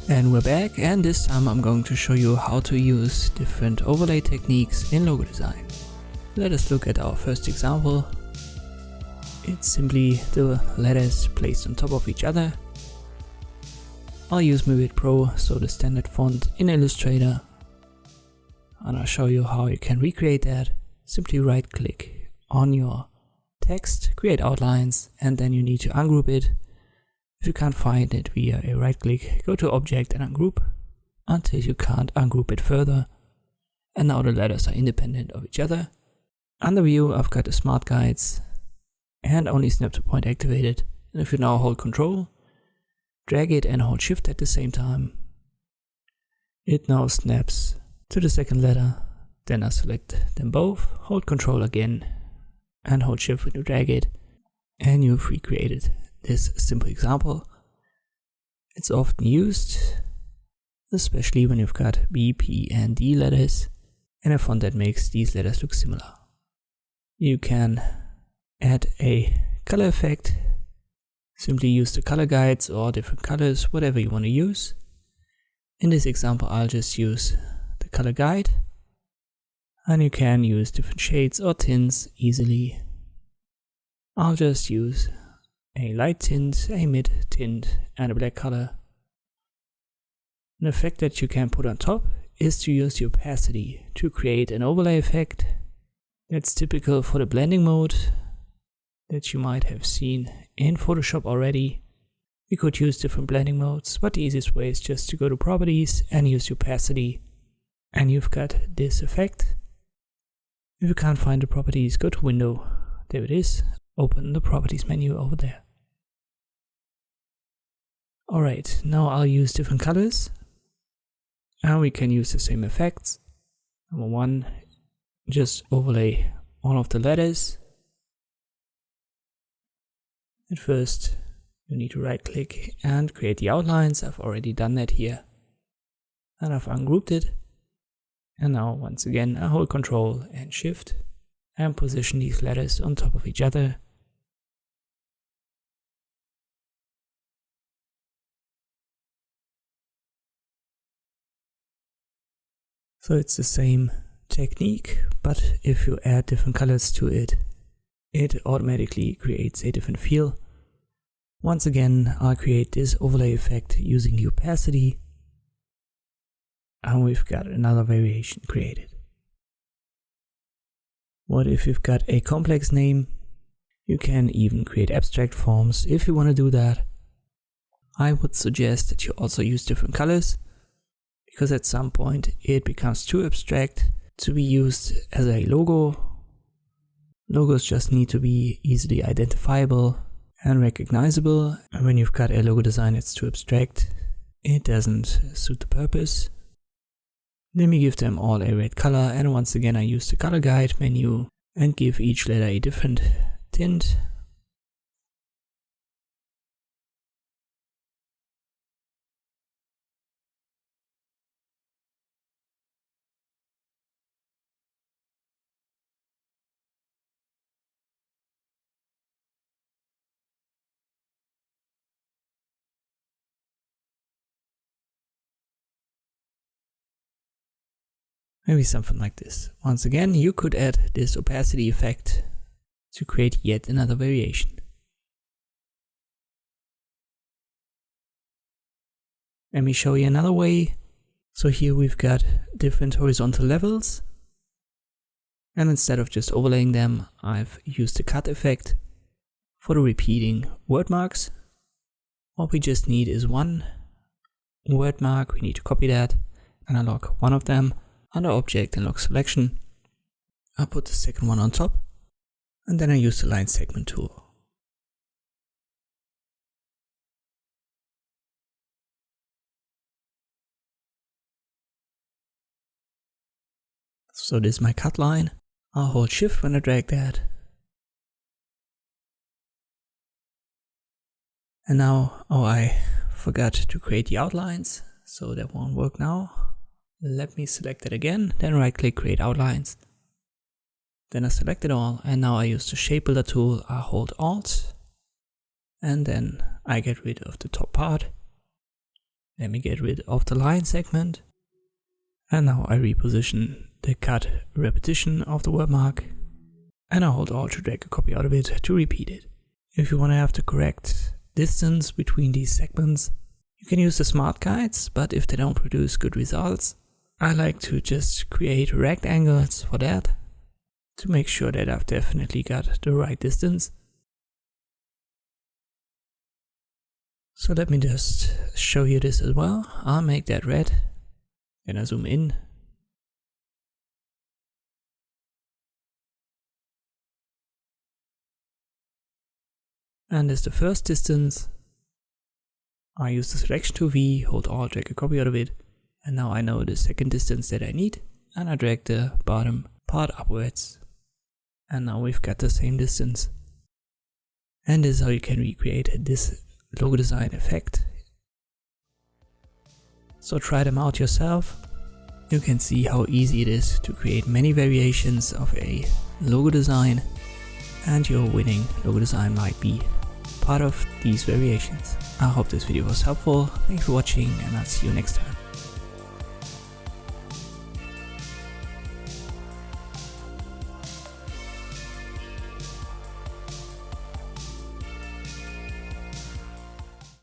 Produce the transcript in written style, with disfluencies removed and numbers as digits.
And we're back, and this time I'm going to show you how to use different overlay techniques in logo design. Let us look at our first example. It's simply the letters placed on top of each other. I'll use Brig Pro, so the standard font in Illustrator. And I'll show you how you can recreate that. Simply right click on your text, create outlines, and then you need to ungroup it. If you can't find it via a right click, go to Object and Ungroup until you can't ungroup it further. And now the letters are independent of each other. Under View, I've got the Smart Guides and only Snap to Point activated. And if you now hold Control, drag it and hold Shift at the same time, it now snaps to the second letter. Then I select them both, hold Control again and hold Shift when you drag it, and you've recreated this simple example. It's often used, especially when you've got B, P, and D letters and a font that makes these letters look similar. You can add a color effect. Simply use the color guides or different colors, whatever you want to use. In this example, I'll just use the color guide, and you can use different shades or tints easily. I'll just use a light tint, a mid tint, and a black color. An effect that you can put on top is to use the opacity to create an overlay effect. That's typical for the blending mode that you might have seen in Photoshop already. You could use different blending modes, but the easiest way is just to go to Properties and use the opacity, and you've got this effect. If you can't find the properties, go to Window, there it is, open the Properties menu over there. Alright, now I'll use different colors, and we can use the same effects. Number one, just overlay all of the letters. At first, you need to right click and create the outlines. I've already done that here, and I've ungrouped it. And now once again, I hold Control and Shift and position these letters on top of each other. So it's the same technique, but if you add different colors to it, it automatically creates a different feel. Once again, I'll create this overlay effect using the opacity, and we've got another variation created. What if you've got a complex name? You can even create abstract forms if you want to do that. I would suggest that you also use different colors, because at some point it becomes too abstract to be used as a logo. Logos just need to be easily identifiable and recognizable, and when you've got a logo design that's too abstract, it doesn't suit the purpose. Let me give them all a red color, and once again I use the color guide menu and give each letter a different tint. Maybe something like this. Once again, you could add this opacity effect to create yet another variation. Let me show you another way. So here we've got different horizontal levels, and instead of just overlaying them, I've used the cut effect for the repeating word marks. What we just need is one word mark. We need to copy that and unlock one of them. Under Object and Lock Selection, I'll put the second one on top, and then I use the Line Segment tool. So this is my cut line. I'll hold Shift when I drag that. And now, I forgot to create the outlines, so that won't work now. Let me select it again, then right click, create outlines. Then I select it all, and now I use the Shape Builder tool. I hold Alt, and then I get rid of the top part. Let me get rid of the line segment. And now I reposition the cut repetition of the word mark. And I hold Alt to drag a copy out of it to repeat it. If you want to have the correct distance between these segments, you can use the smart guides, but if they don't produce good results, I like to just create rectangles for that to make sure that I've definitely got the right distance. So let me just show you this as well. I'll make that red. Then I zoom in. And this is the first distance. I use the selection tool V, hold Alt, drag a copy out of it. And now I know the second distance that I need. And I drag the bottom part upwards. And now we've got the same distance. And this is how you can recreate this logo design effect. So try them out yourself. You can see how easy it is to create many variations of a logo design, and your winning logo design might be part of these variations. I hope this video was helpful. Thanks for watching, and I'll see you next time.